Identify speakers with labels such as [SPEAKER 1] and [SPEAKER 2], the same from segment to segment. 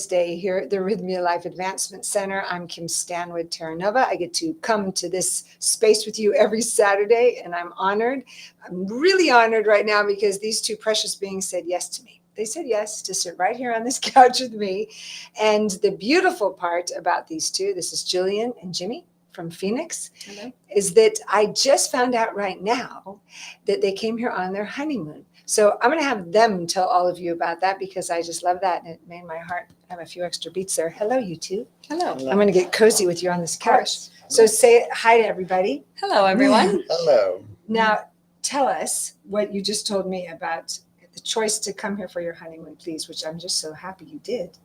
[SPEAKER 1] Day here at the Rythmia Life Advancement Center. I'm Kim Stanwood, Terranova. I get to come to this space with you every Saturday, and I'm honored. I'm really honored right now because these two precious beings said yes to me. They said yes to sit right here on this couch with me. And the beautiful part about these two, this is Jillian and Jimmy from Phoenix,
[SPEAKER 2] Hello.
[SPEAKER 1] is that I just found out right now that they came here on their honeymoon. So I'm going to have them tell all of you about that because I just love that. And it made my heart have a few extra beats there. Hello, you two.
[SPEAKER 2] Hello.
[SPEAKER 1] I'm going to get cozy with you on this couch. So say hi to everybody.
[SPEAKER 2] Hello, everyone.
[SPEAKER 3] Hello.
[SPEAKER 1] Now, tell us what you just told me about the choice to come here for your honeymoon, please, which I'm just so happy you did.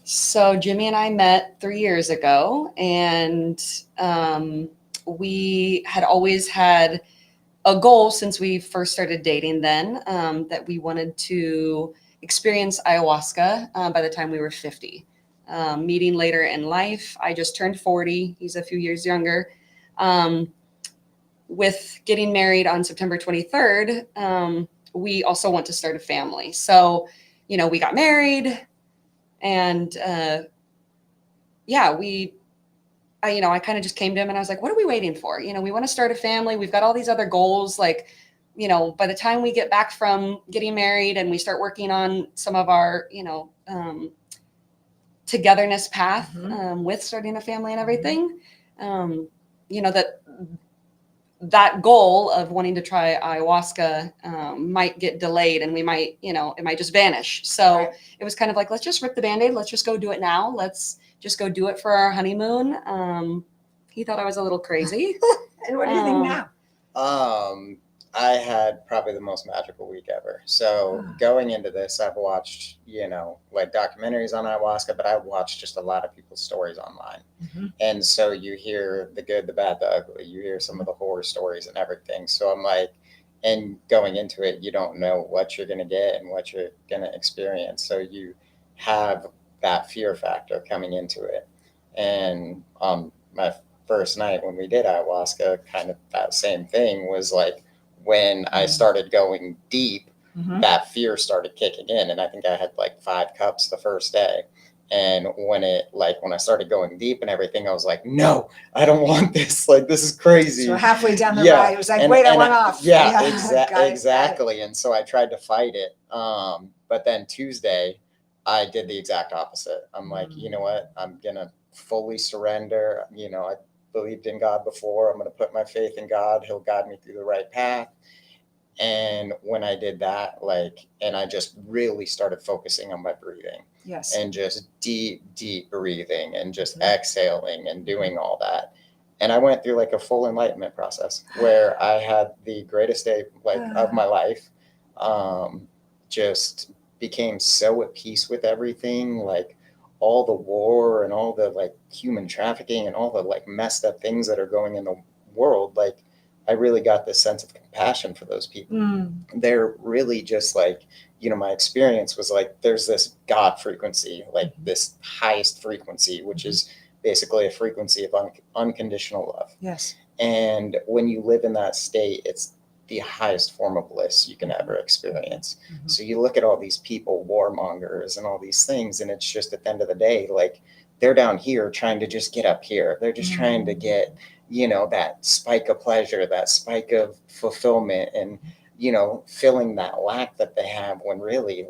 [SPEAKER 2] So Jimmy and I met 3 years ago, and we had always had a goal since we first started dating then, that we wanted to experience ayahuasca by the time we were 50. Meeting later in life, I just turned 40. He's a few years younger. With getting married on September 23rd, we also want to start a family. So, we got married, and I kind of just came to him and I was like, what are we waiting for? We want to start a family. We've got all these other goals. Like, by the time we get back from getting married and we start working on some of our, togetherness path with starting a family and everything, that goal of wanting to try ayahuasca might get delayed, and we might, it might just vanish. So
[SPEAKER 1] Right.
[SPEAKER 2] It was kind of like, let's just rip the Band-Aid. Let's just go do it now. Let's just go do it for our honeymoon. He thought I was a little crazy.
[SPEAKER 1] And what do you think now?
[SPEAKER 3] I had probably the most magical week ever. So going into this, I've watched, like documentaries on ayahuasca, but I've watched just a lot of people's stories online.
[SPEAKER 1] Mm-hmm.
[SPEAKER 3] And so you hear the good, the bad, the ugly. You hear some of the horror stories and everything. So I'm like, and going into it, you don't know what you're going to get and what you're going to experience. So you have that fear factor coming into it. And my first night when we did ayahuasca, kind of that same thing was like, when I started going deep, that fear started kicking in. And I think I had like 5 cups the first day. And when I started going deep and everything, I was like, no, I don't want this. Like, this is crazy.
[SPEAKER 1] So halfway down the ride, it was like, wait, I went off.
[SPEAKER 3] Yeah,
[SPEAKER 1] Got it.
[SPEAKER 3] exactly. And so I tried to fight it. But then Tuesday, I did the exact opposite. I'm like, you know what? I'm going to fully surrender. I believed in God before. I'm going to put my faith in God. He'll guide me through the right path. And when I did that, and I just really started focusing on my breathing.
[SPEAKER 1] Yes.
[SPEAKER 3] And just deep breathing and just exhaling and doing all that. And I went through like a full enlightenment process where I had the greatest day of my life. Just became so at peace with everything, like all the war and all the human trafficking and all the messed up things that are going in the world. I really got this sense of compassion for those people. They're really just my experience was there's this God frequency, this highest frequency, which is basically a frequency of unconditional love.
[SPEAKER 1] Yes.
[SPEAKER 3] And when you live in that state, it's the highest form of bliss you can ever experience. So you look at all these people, warmongers and all these things, and it's just at the end of the day, they're down here trying to just get up here. They're just trying to get, that spike of pleasure, that spike of fulfillment, and, filling that lack that they have, when really,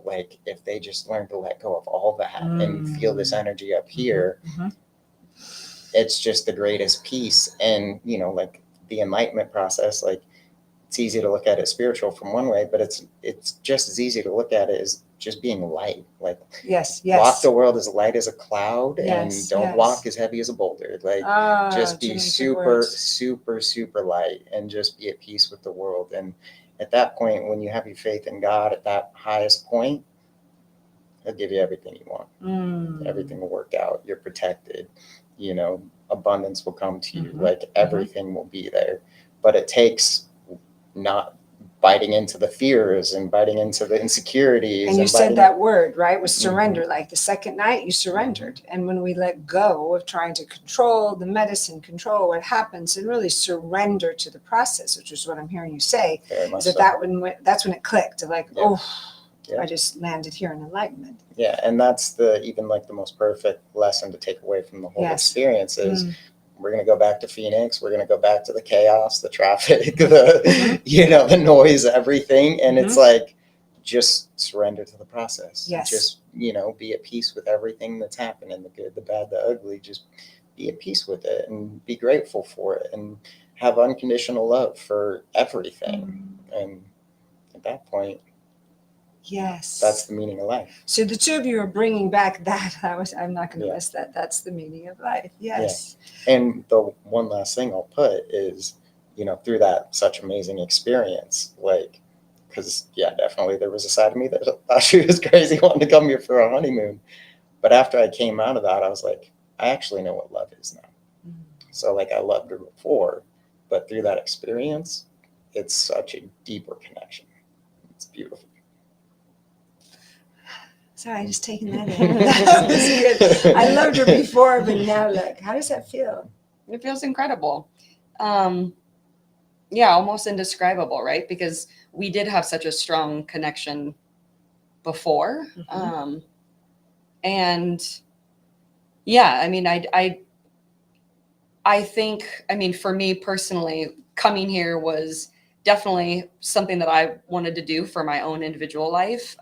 [SPEAKER 3] if they just learn to let go of all that and feel this energy up here, it's just the greatest peace. And, the enlightenment process, it's easy to look at it spiritual from one way, but it's just as easy to look at it as just being light.
[SPEAKER 1] Yes.
[SPEAKER 3] Walk the world as light as a cloud, and don't
[SPEAKER 1] yes.
[SPEAKER 3] walk as heavy as a boulder. Just be super light and just be at peace with the world. And at that point, when you have your faith in God at that highest point, He'll give you everything you want. Everything will work out. You're protected. Abundance will come to you. Everything will be there. But it takes not biting into the fears and biting into the insecurities.
[SPEAKER 1] And you said that word, right? Was surrender. The second night you surrendered. And when we let go of trying to control the medicine, control what happens, and really surrender to the process, which is what I'm hearing you say, is that's when it clicked.
[SPEAKER 3] Yeah.
[SPEAKER 1] I just landed here in enlightenment.
[SPEAKER 3] Yeah, and that's even like the most perfect lesson to take away from the whole
[SPEAKER 1] Yes.
[SPEAKER 3] experience is
[SPEAKER 1] Mm.
[SPEAKER 3] we're going to go back to Phoenix. We're going to go back to the chaos, the traffic, the, the noise, everything. And it's like, just surrender to the process.
[SPEAKER 1] Yes.
[SPEAKER 3] Just, be at peace with everything that's happening, the good, the bad, the ugly. Just be at peace with it and be grateful for it and have unconditional love for everything. And at that point,
[SPEAKER 1] Yes.
[SPEAKER 3] that's the meaning of life.
[SPEAKER 1] So the two of you are bringing back that. I'm not going to
[SPEAKER 3] Yeah.
[SPEAKER 1] miss that. That's the meaning of life. Yes.
[SPEAKER 3] And the one last thing I'll put is, through that such amazing experience, like, because definitely there was a side of me that thought she was crazy wanting to come here for a honeymoon. But after I came out of that, I was like, I actually know what love is now. So like I loved her before, but through that experience, it's such a deeper connection. It's beautiful.
[SPEAKER 1] Sorry, I just taken that in. That was good. I loved her before, but now look, how does that feel?
[SPEAKER 2] It feels incredible. Almost indescribable, right? Because we did have such a strong connection before. And yeah, I mean, I think, I mean, for me personally, coming here was definitely something that I wanted to do for my own individual life.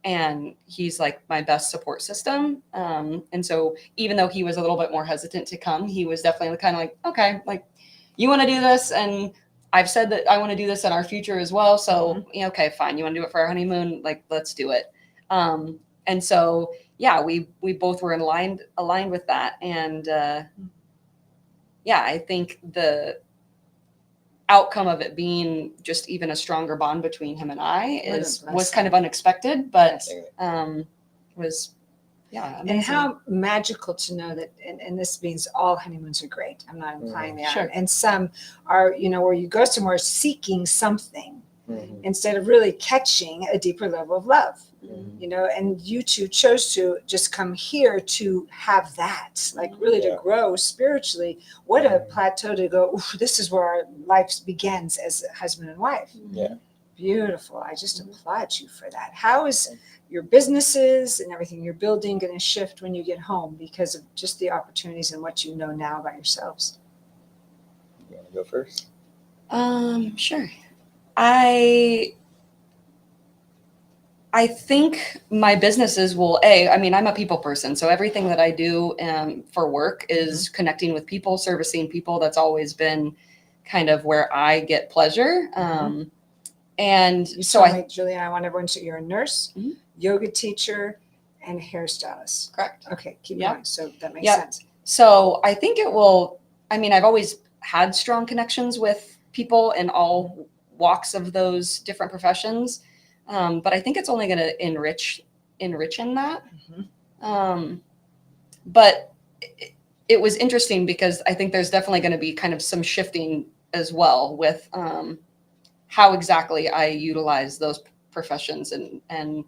[SPEAKER 2] And he's like my best support system. And so even though he was a little bit more hesitant to come, he was definitely kind of like, okay, like you want to do this. And I've said that I want to do this in our future as well. So, okay, fine. You want to do it for our honeymoon? Like, let's do it. And so, yeah, we both were aligned with that. And, I think the outcome of it being just even a stronger bond between him and I was kind of unexpected, but was amazing.
[SPEAKER 1] And how magical to know that, and this means all honeymoons are great. I'm not implying that.
[SPEAKER 2] Sure.
[SPEAKER 1] And some are, where you go somewhere seeking something instead of really catching a deeper level of love. And you two chose to just come here to have that, like really to grow spiritually. What a plateau to go, this is where our life begins as husband and wife.
[SPEAKER 3] Yeah.
[SPEAKER 1] Beautiful. I just applaud you for that. How is your businesses and everything you're building going to shift when you get home because of just the opportunities and what you know now about yourselves?
[SPEAKER 3] You want to go first?
[SPEAKER 2] Sure. I think my businesses will, I mean, I'm a people person. So everything that I do for work is connecting with people, servicing people. That's always been kind of where I get pleasure. And
[SPEAKER 1] You
[SPEAKER 2] so
[SPEAKER 1] told me, Julian, I want everyone to, you're a nurse, yoga teacher, and hairstylist.
[SPEAKER 2] Correct.
[SPEAKER 1] Okay, keep
[SPEAKER 2] Yep.
[SPEAKER 1] going. So that makes sense.
[SPEAKER 2] So I think it will, I mean, I've always had strong connections with people in all walks of those different professions. But I think it's only going to enrich in that. But it was interesting because I think there's definitely going to be kind of some shifting as well with how exactly I utilize those professions and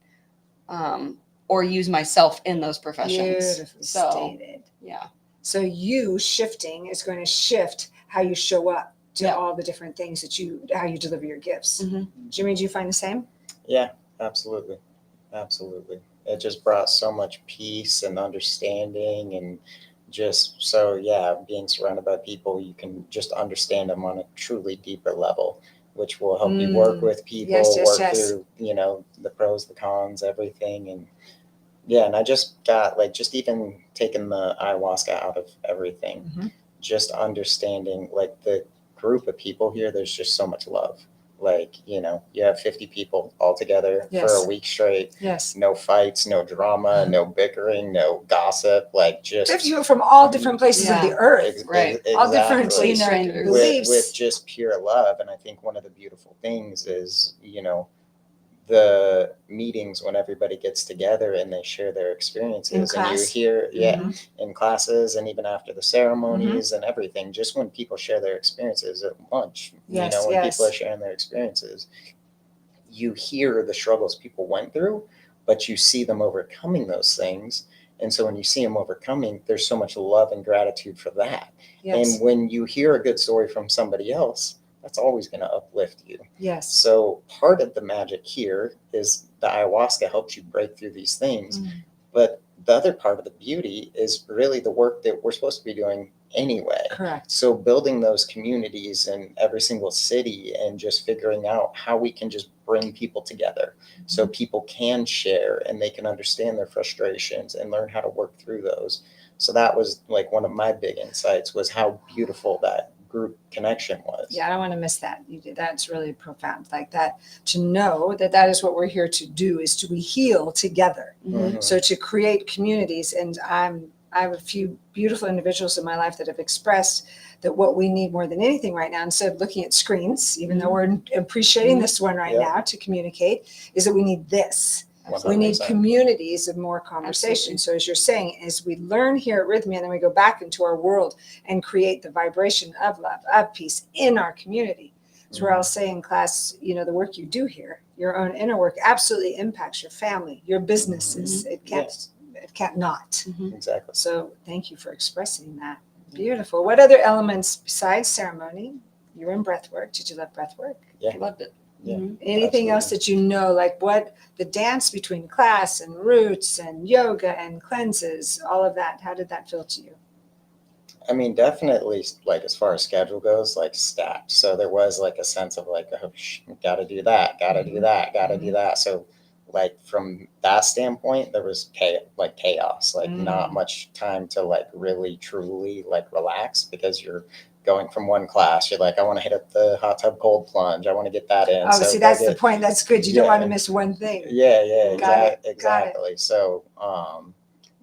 [SPEAKER 2] or use myself in those professions.
[SPEAKER 1] Beautifully stated.
[SPEAKER 2] Yeah.
[SPEAKER 1] So you shifting is going to shift how you show up to all the different things how you deliver your gifts. Jimmy, do you find the same?
[SPEAKER 3] Yeah, absolutely. Absolutely. It just brought so much peace and understanding and just being surrounded by people, you can just understand them on a truly deeper level, which will help you work with people, work through, the pros, the cons, everything. And I just got just even taking the ayahuasca out of everything, just understanding the group of people here, there's just so much love. You have 50 people all together for a week straight.
[SPEAKER 1] Yes.
[SPEAKER 3] No fights, no drama, no bickering, no gossip. Just
[SPEAKER 1] 50 people from all different places of the earth.
[SPEAKER 2] Right.
[SPEAKER 1] All different
[SPEAKER 2] strangers.
[SPEAKER 1] beliefs.
[SPEAKER 3] With just pure love. And I think one of the beautiful things is, the meetings when everybody gets together and they share their experiences
[SPEAKER 1] In class.
[SPEAKER 3] And you hear in classes and even after the ceremonies and everything, just when people share their experiences at lunch, when people are sharing their experiences, you hear the struggles people went through, but you see them overcoming those things. And so when you see them overcoming, there's so much love and gratitude for that. And when you hear a good story from somebody else, that's always going to uplift you.
[SPEAKER 1] Yes.
[SPEAKER 3] So part of the magic here is the ayahuasca helps you break through these things.
[SPEAKER 1] Mm.
[SPEAKER 3] But the other part of the beauty is really the work that we're supposed to be doing anyway.
[SPEAKER 1] Correct.
[SPEAKER 3] So building those communities in every single city and just figuring out how we can just bring people together so people can share and they can understand their frustrations and learn how to work through those. So that was like one of my big insights, was how beautiful that group connection was.
[SPEAKER 1] Yeah, I don't want to miss that. You did. That's really profound. Like that, to know that that is what we're here to do, is to we heal together.
[SPEAKER 3] Mhm.
[SPEAKER 1] So to create communities, and I have a few beautiful individuals in my life that have expressed that what we need more than anything right now, instead of looking at screens, even though we're appreciating this one right
[SPEAKER 3] Yeah.
[SPEAKER 1] now to communicate, is that we need this. We need
[SPEAKER 3] 100%.
[SPEAKER 1] communities of more conversation.
[SPEAKER 2] Absolutely.
[SPEAKER 1] So as you're saying, as we learn here at Rythmia, and then we go back into our world and create the vibration of love, of peace in our community. So we're all saying, class, you know, the work you do here, your own inner work, absolutely impacts your family, your businesses. It can't not.
[SPEAKER 3] Exactly.
[SPEAKER 1] So thank you for expressing that. Beautiful. What other elements besides ceremony? You were in breath work. Did you love breath work?
[SPEAKER 3] Yeah.
[SPEAKER 2] Loved it.
[SPEAKER 3] Yeah.
[SPEAKER 2] Mhm.
[SPEAKER 1] Anything else that you know, like what the dance between class and roots and yoga and cleanses, all of that, how did that feel to you?
[SPEAKER 3] I mean, definitely, like as far as schedule goes, like stacked. So there was like a sense of like, oh, gotta do that, gotta do that, gotta do that. So like from that standpoint, there was chaos, like not much time to like really truly like relax, because you're going from one class. You're like, I want to hit up the hot tub cold plunge. I want to get that in.
[SPEAKER 1] Oh,
[SPEAKER 3] So
[SPEAKER 1] see,
[SPEAKER 3] go
[SPEAKER 1] that's the
[SPEAKER 3] get-
[SPEAKER 1] point. That's good. You don't want to
[SPEAKER 3] Yeah.
[SPEAKER 1] miss one thing.
[SPEAKER 3] Yeah,
[SPEAKER 1] Got it,
[SPEAKER 3] exactly. So,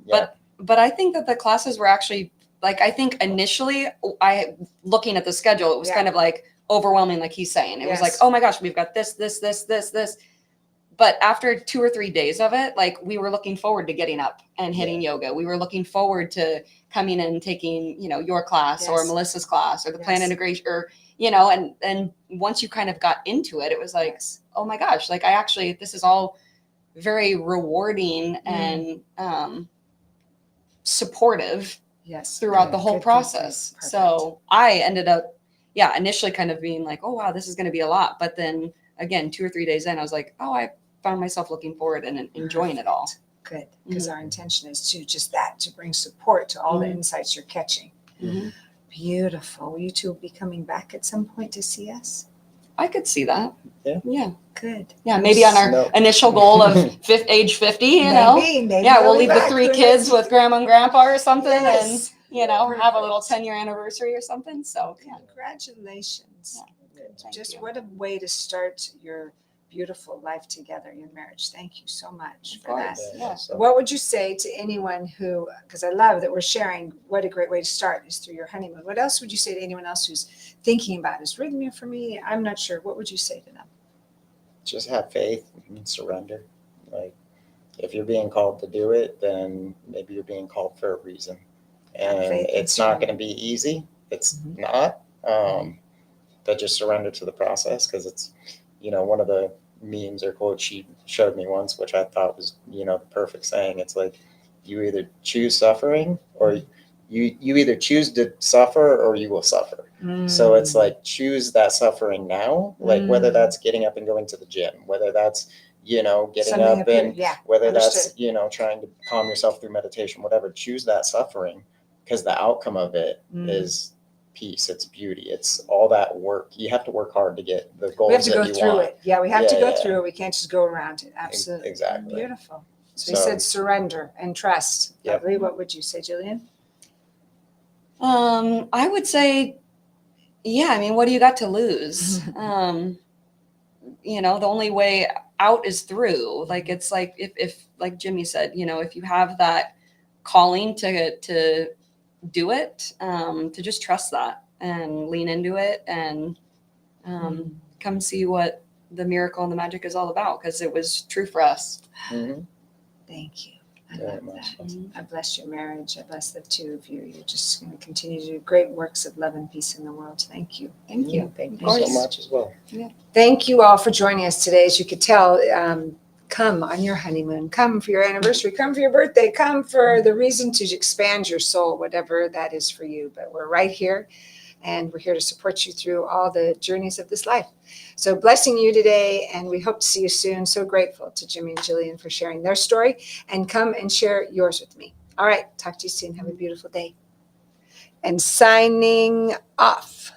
[SPEAKER 3] yeah.
[SPEAKER 2] But I think that the classes were actually, like, I think initially looking at the schedule, it was
[SPEAKER 1] Yeah.
[SPEAKER 2] kind of like overwhelming, like he's saying. It was like,
[SPEAKER 1] Yes.
[SPEAKER 2] oh my gosh, we've got this. But after 2 or 3 days of it, like, we were looking forward to getting up and hitting yoga. We were looking forward to coming in and taking, you know, your class or
[SPEAKER 1] Yes.
[SPEAKER 2] Melissa's class or the plan
[SPEAKER 1] Yes.
[SPEAKER 2] integration, or, you know, and once you kind of got into it, it was like,
[SPEAKER 1] Yes.
[SPEAKER 2] oh my gosh, like, this is all very rewarding and supportive
[SPEAKER 1] Yes.
[SPEAKER 2] throughout the whole
[SPEAKER 1] Good.
[SPEAKER 2] process.
[SPEAKER 1] Perfect.
[SPEAKER 2] So I ended up, initially kind of being like, oh wow, this is going to be a lot. But then again, 2 or 3 days in, I was like, oh, I found myself looking forward and enjoying it all.
[SPEAKER 1] Good. Because our intention is to just that, to bring support to all the
[SPEAKER 2] Mhm.
[SPEAKER 1] insights you're catching.
[SPEAKER 2] Mhm.
[SPEAKER 1] Beautiful. Will you two be coming back at some point to see us?
[SPEAKER 2] I could see that.
[SPEAKER 3] Yeah.
[SPEAKER 2] Yeah.
[SPEAKER 1] Good.
[SPEAKER 2] Yeah. Maybe on our
[SPEAKER 3] No.
[SPEAKER 2] initial goal of age 50, you know.
[SPEAKER 1] Maybe
[SPEAKER 2] Yeah,
[SPEAKER 1] they'll
[SPEAKER 2] we'll
[SPEAKER 1] be
[SPEAKER 2] leave the
[SPEAKER 1] back.
[SPEAKER 2] 3
[SPEAKER 1] Who
[SPEAKER 2] kids
[SPEAKER 1] knows?
[SPEAKER 2] with grandma and grandpa or something,
[SPEAKER 1] Yes.
[SPEAKER 2] and have a little
[SPEAKER 1] Perfect.
[SPEAKER 2] 10-year anniversary or something. So yeah.
[SPEAKER 1] Congratulations. Good.
[SPEAKER 2] Thank
[SPEAKER 1] Just
[SPEAKER 2] you.
[SPEAKER 1] what a way to start your beautiful life together, your marriage. Thank you so much
[SPEAKER 2] Of
[SPEAKER 1] for that.
[SPEAKER 2] course.
[SPEAKER 3] Yeah,
[SPEAKER 2] Yeah.
[SPEAKER 3] so-
[SPEAKER 1] What would you say to anyone who, because I love that we're sharing, what a great way to start is through your honeymoon. What else would you say to anyone else who's thinking about, is Rythmia for me? I'm not sure. What would you say to them?
[SPEAKER 3] Just have faith and surrender. Like, if you're being called to do it, then maybe you're being called for a reason.
[SPEAKER 1] Have
[SPEAKER 3] And
[SPEAKER 1] faith and
[SPEAKER 3] it's not going to
[SPEAKER 1] surrender.
[SPEAKER 3] be easy. It's
[SPEAKER 1] Mhm.
[SPEAKER 3] not. But just surrender to the process, because it's, one of the memes or quotes she showed me once, which I thought was, the perfect saying. It's like, you either choose suffering, or you either choose to suffer, or you will suffer. So it's like, choose that suffering now, like whether that's getting up and going to the gym, whether that's, getting
[SPEAKER 1] Something
[SPEAKER 3] up
[SPEAKER 1] up here.
[SPEAKER 3] and
[SPEAKER 1] Yeah.
[SPEAKER 3] whether
[SPEAKER 1] Understood.
[SPEAKER 3] that's, trying to calm yourself through meditation, whatever, choose that suffering, because the outcome of it is peace. It's beauty. It's all that work. You have to work hard to get the goals
[SPEAKER 1] We have to
[SPEAKER 3] that
[SPEAKER 1] go
[SPEAKER 3] you
[SPEAKER 1] through
[SPEAKER 3] want.
[SPEAKER 1] it. Yeah, we have to
[SPEAKER 3] Yeah,
[SPEAKER 1] go
[SPEAKER 3] yeah.
[SPEAKER 1] through it. We can't just go around it. Absolutely.
[SPEAKER 3] Exactly.
[SPEAKER 1] Beautiful. So we
[SPEAKER 3] So-
[SPEAKER 1] said surrender and trust.
[SPEAKER 3] Yep.
[SPEAKER 1] Lovely. What would you say, Jillian?
[SPEAKER 2] I would say, I mean, what do you got to lose? The only way out is through. Like, it's like, if like Jimmy said, if you have that calling to do it, to just trust that and lean into it, and come see what the miracle and the magic is all about, because it was true for us.
[SPEAKER 3] Mhm.
[SPEAKER 1] Thank you. I
[SPEAKER 3] Very
[SPEAKER 1] love
[SPEAKER 3] much.
[SPEAKER 1] that. I bless your marriage. I bless the two of you. You're just going to continue to do great works of love and peace in the world. Thank you.
[SPEAKER 2] Thank you.
[SPEAKER 3] Thank
[SPEAKER 2] Of
[SPEAKER 3] you so
[SPEAKER 2] course.
[SPEAKER 3] much as well.
[SPEAKER 1] Thank you all for joining us today. As you could tell, come on your honeymoon, come for your anniversary, come for your birthday, come for the reason to expand your soul, whatever that is for you. But we're right here. and we're here to support you through all the journeys of this life. So blessing you today, and we hope to see you soon. So grateful to Jimmy and Jillian for sharing their story, and come and share yours with me. All right, talk to you soon. Have a beautiful day. And signing off.